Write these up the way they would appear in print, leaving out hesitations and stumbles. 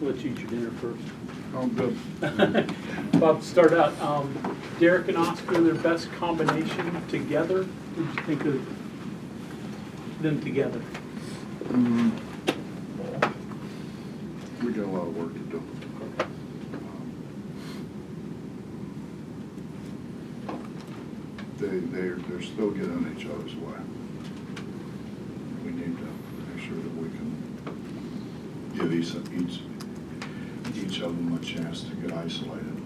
let you eat your dinner first. Oh, good. Bob, start out. Derek and Oscar, their best combination together. What did you think of them together? We got a lot of work to do. They're still getting in each other's way. We need to make sure that we can give each of them a chance to get isolated.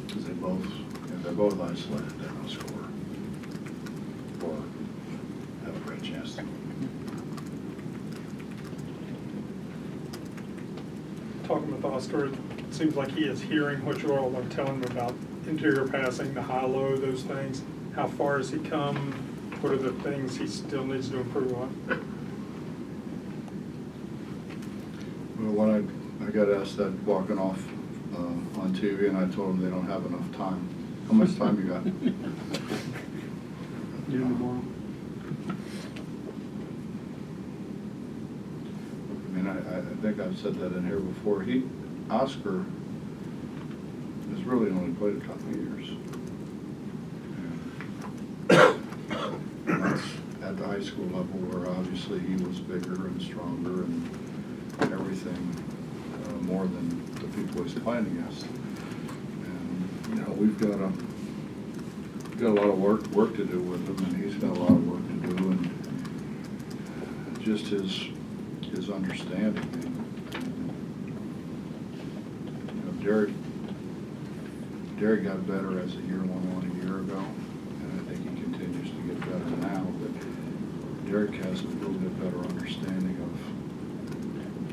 Because if they're both isolated, they're going to score or have a great chance to. Talking with Oscar, it seems like he is hearing what you all are telling him about interior passing, the high-low, those things. How far has he come? What are the things he still needs to improve on? Well, when I got asked that walking off on TV, and I told them they don't have enough time. How much time you got? Noon tomorrow. I mean, I think I've said that in here before. Oscar has really only played a couple of years. And that's at the high school level where obviously he was bigger and stronger and everything more than the people he's playing against. And, you know, we've got a lot of work to do with him, and he's got a lot of work to do, and just his understanding. You know, Derek got better as the year went on a year ago, and I think he continues to get better now, but Derek has a little bit better understanding of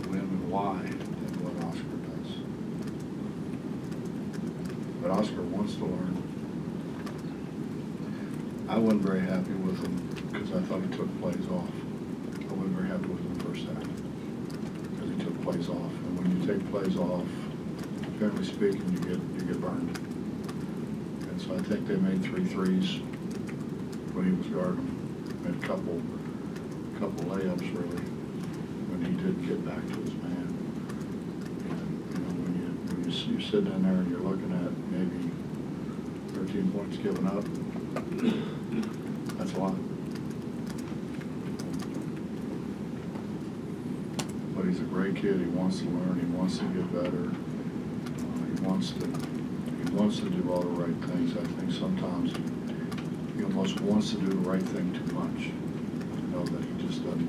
when and why than what Oscar does. But Oscar wants to learn. I wasn't very happy with him because I thought he took plays off. I wasn't very happy with him first half because he took plays off. And when you take plays off, generally speaking, you get burned. And so I think they made 3 threes when he was guarding him. Made a couple layups really when he did get back to his man. And, you know, when you're sitting in there and you're looking at maybe 13 points given up, that's a lot. But he's a great kid. He wants to learn. He wants to get better. He wants to do all the right things. I think sometimes he almost wants to do the right thing too much. You know that he just doesn't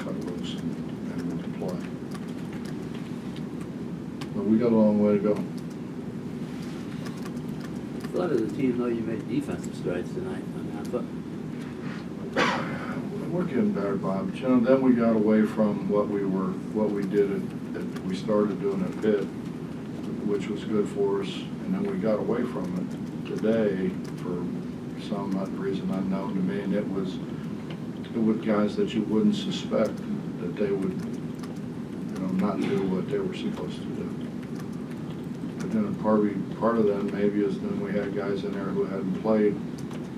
cut loose and play. But we got a long way to go. I thought as a team, though, you made defensive strides tonight. I mean, I thought. We're getting better, Bob. But, you know, then we got away from what we did we started doing at Pitt, which was good for us, and then we got away from it today for some reason unknown to me, and it was guys that you wouldn't suspect that they would, you know, not do what they were supposed to do. But then part of that maybe is then we had guys in there who hadn't played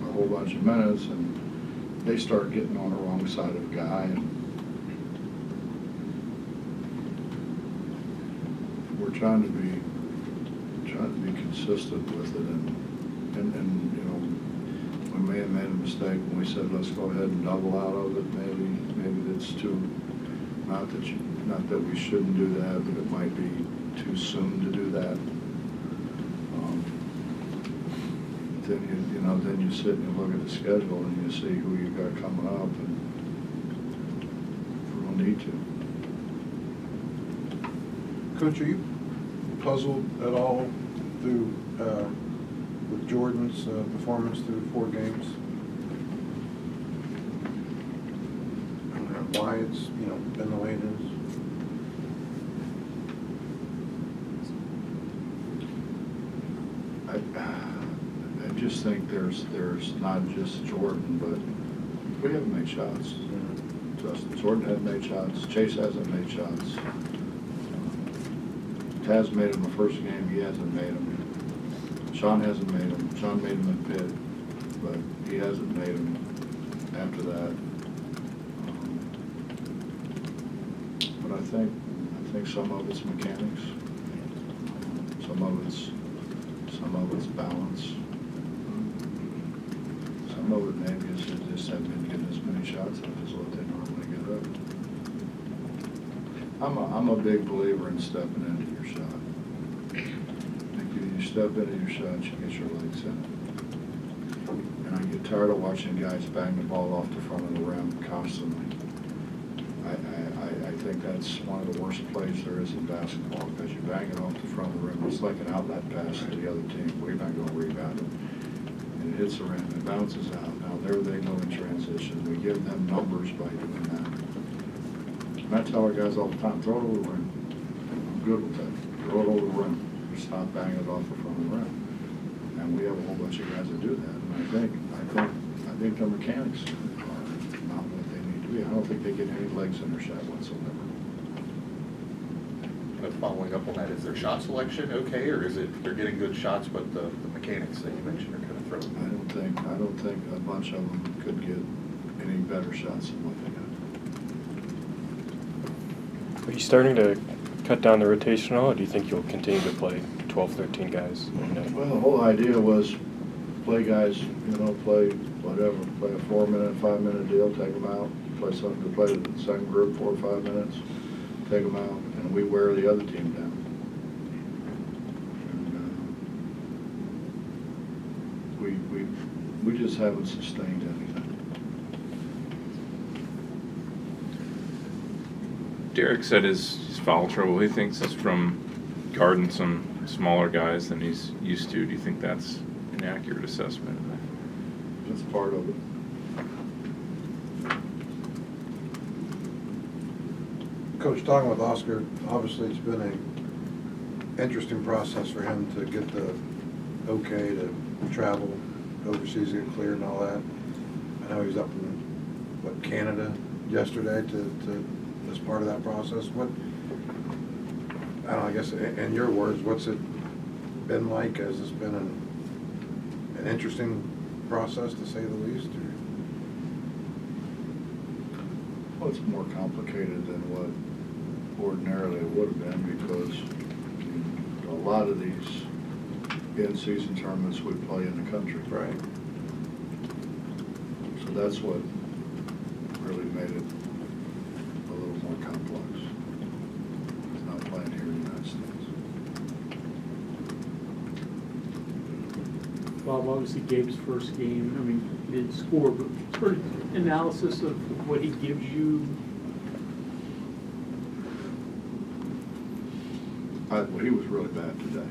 a whole bunch of minutes, and they start getting on the wrong side of a guy, and we're trying to be consistent with it, and you know, we may have made a mistake when we said let's go ahead and double out of it. Maybe that's too, not that we shouldn't do that, but it might be too soon to do that. Then you sit and you look at the schedule and you see who you got coming up, and we don't need to. Coach, are you puzzled at all through with Jordan's performance through 4 games? Why it's been the way it is? I just think there's not just Jordan, but we haven't made shots. Jordan hasn't made shots. Chase hasn't made shots. Taz made them the first game. He hasn't made them. Sean hasn't made them. Sean made them in Pitt, but he hasn't made them after that. But I think I think some of it's mechanics. Some of it's balance. Some of it maybe is they just haven't been getting as many shots up as what they normally get up. I'm a big believer in stepping into your shot. I think if you step into your shot, you get your legs in it. And I get tired of watching guys bang the ball off the front of the rim constantly. I think that's one of the worst plays there is in basketball, because you bang it off the front of the rim. It's like an outlet pass to the other team. We're not going to rebound it. And it hits the rim, it bounces out. Now there they go in transition. We give them numbers by doing that. And I tell our guys all the time, throw it over the rim. I'm good with that. Throw it over the rim. Stop banging it off the front of the rim. And we have a whole bunch of guys that do that. And I think their mechanics are not what they need to be. I don't think they get any legs in their shot whatsoever. But following up on that, is their shot selection okay, or is it they're getting good shots, but the mechanics that you mentioned are kind of throwing? I don't think a bunch of them could get any better shots than what they got. Are you starting to cut down the rotation at all, or do you think you'll continue to play 12, 13 guys every night? Well, the whole idea was play guys, play whatever, play a 4-minute, 5-minute deal, take them out, play something to play the second group 4 or 5 minutes, take them out, and we wear the other team down. And, we just haven't sustained anything. Derek said his foul trouble, he thinks it's from guarding some smaller guys than he's used to. Do you think that's an accurate assessment? That's part of it. Coach, talking with Oscar, obviously it's been an interesting process for him to get the okay to travel overseas, get cleared and all that. I know he was up in, Canada yesterday to as part of that process. What, I don't know, I guess in your words, what's it been like? Has this been an interesting process, to say the least? Or? Well, it's more complicated than what ordinarily it would have been, because a lot of these in-season tournaments we play in the country. Right. So that's what really made it a little more complex. It's not playing here in the United States. Bob, obviously Gabe's first game, I mean, he didn't score, but sort of analysis of what he gives you. Well, he was really bad today.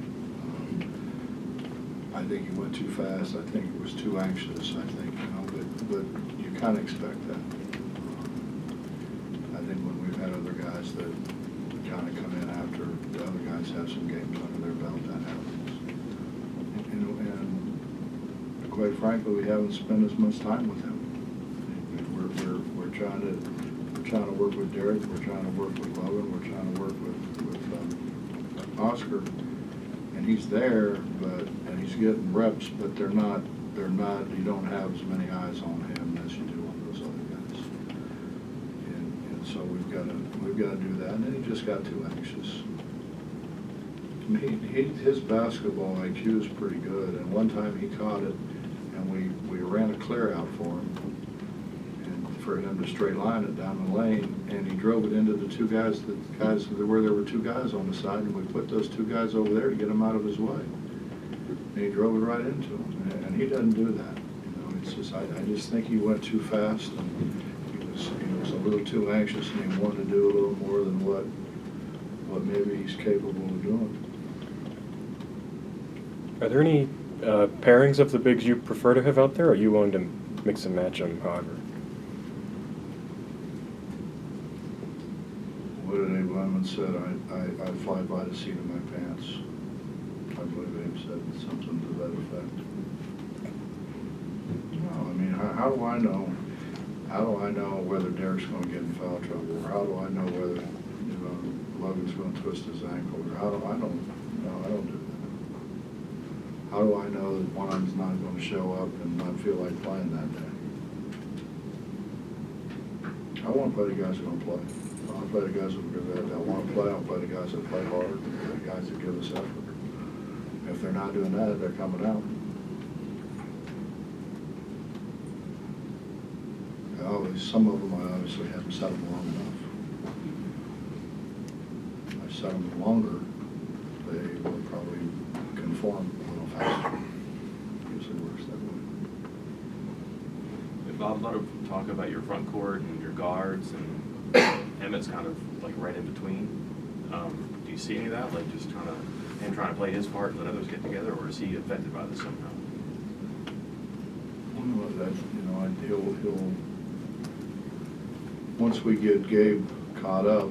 I think he went too fast. I think he was too anxious. I think, but you kind of expect that. I think when we've had other guys that kind of come in after the other guys have some games under their belt, that happens. And quite frankly, we haven't spent as much time with him. We're trying to work with Derek. We're trying to work with Logan. We're trying to work with Oscar, and he's there, and he's getting reps, but they're not. You don't have as many eyes on him as you do on those other guys, and so we've got to do that. And then he just got too anxious. I mean, his basketball IQ is pretty good, and one time he caught it, and we ran a clear out for him, and for him to straight line it down the lane, and he drove it into the two guys where there were two guys on the side, and we put those two guys over there to get him out of his way. And he drove it right into him, and he doesn't do that. It's just I just think he went too fast, and he was a little too anxious, and he wanted to do a little more than what maybe he's capable of doing. Are there any pairings of the bigs you prefer to have out there, or are you willing to mix and match them however? What did Abe Lyman said? I fly by the seat of my pants. I believe Abe said something to that effect. No, I mean, how do I know? How do I know whether Derek's going to get in foul trouble, or how do I know whether Logan's going to twist his ankle, or how do I know? No, I don't do that. How do I know that one of them's not going to show up and not feel like playing that day? I want to play the guys who are going to play. I play the guys that want to play, I play the guys that play hard, the guys that give us effort. If they're not doing that, they're coming out. Some of them, I obviously haven't set them long enough. I set them longer, they will probably conform a little faster. Usually works that way. Bob, a lot of talk about your front court and your guards, and Emmett's kind of like right in between. Do you see any of that, like just trying to play his part and let others get together, or is he affected by this somehow? Well, that's, he'll once we get Gabe caught up,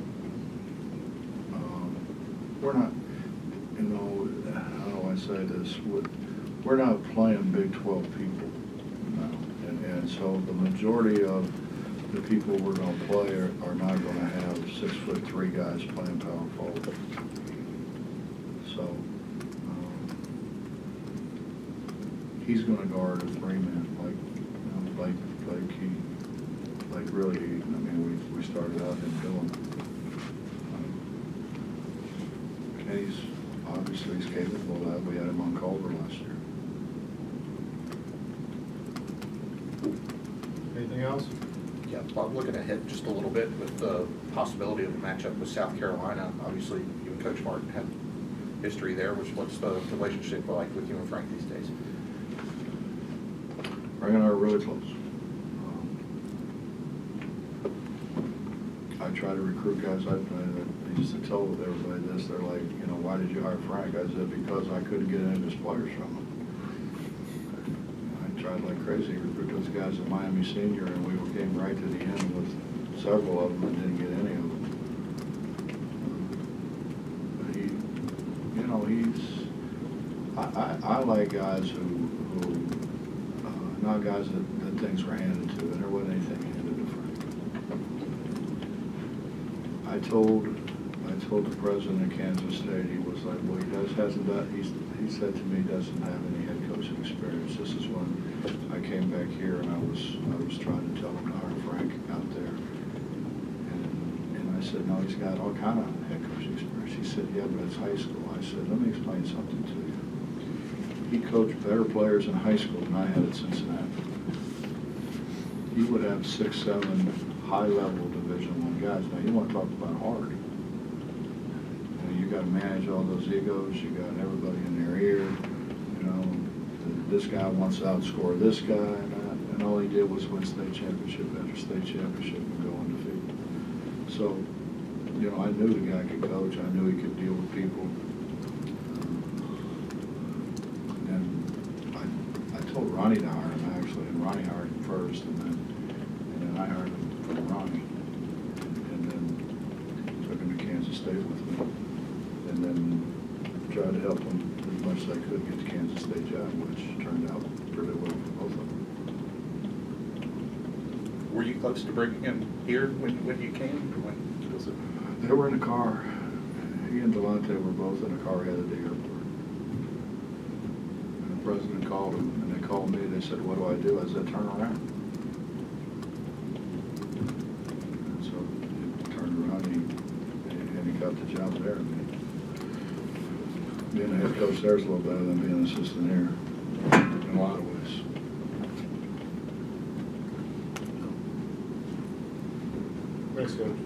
we're not, how do I say this? We're not playing Big 12 people now. And so the majority of the people we're going to play are not going to have 6'3" guys playing power forward. So he's going to guard a 3-man like really. I mean, we started out him doing. And he's obviously capable of that. We had him on Culver last year. Anything else? Yeah, Bob, looking ahead just a little bit with the possibility of a matchup with South Carolina. Obviously, you and Coach Martin have history there. What's the relationship like with you and Frank these days? Frank and I are really close. I try to recruit guys. I used to tell everybody this. They're like, why did you hire Frank? I said, because I couldn't get any of his players from him. I tried like crazy to recruit those guys at Miami Senior, and we came right to the end with several of them and didn't get any of them. But I like guys who not guys that things were handed to, and there wasn't anything handed to Frank. I told the president of Kansas State, he was like, well, he said to me, he doesn't have any head coaching experience. This is when I came back here and I was trying to tell him to hire Frank out there. And I said, no, he's got all kind of head coaching experience. He said, yeah, but it's high school. I said, let me explain something to you. He coached better players in high school than I had at Cincinnati. He would have 6, 7 high-level Division I guys. Now, you want to talk about hard. You got to manage all those egos. You got everybody in their ear. This guy wants to outscore this guy, and all he did was win state championship after state championship and go undefeated. So, I knew the guy could coach. I knew he could deal with people. And I told Ronnie to hire him actually, and Ronnie hired him first, and then I hired him from Ronnie, and then took him to Kansas State with me. And then tried to help them as much as I could get the Kansas State job, which turned out pretty well for both of them. Were you close to bringing him here when you came? Or when was it? They were in the car. He and Delonte were both in a car headed to the airport. And the president called him, and they called me. They said, what do I do? I said, turn around. And so he turned around, and he got the job there. Being a head coach there is a little better than being an assistant here in a lot of ways. Thanks, Coach.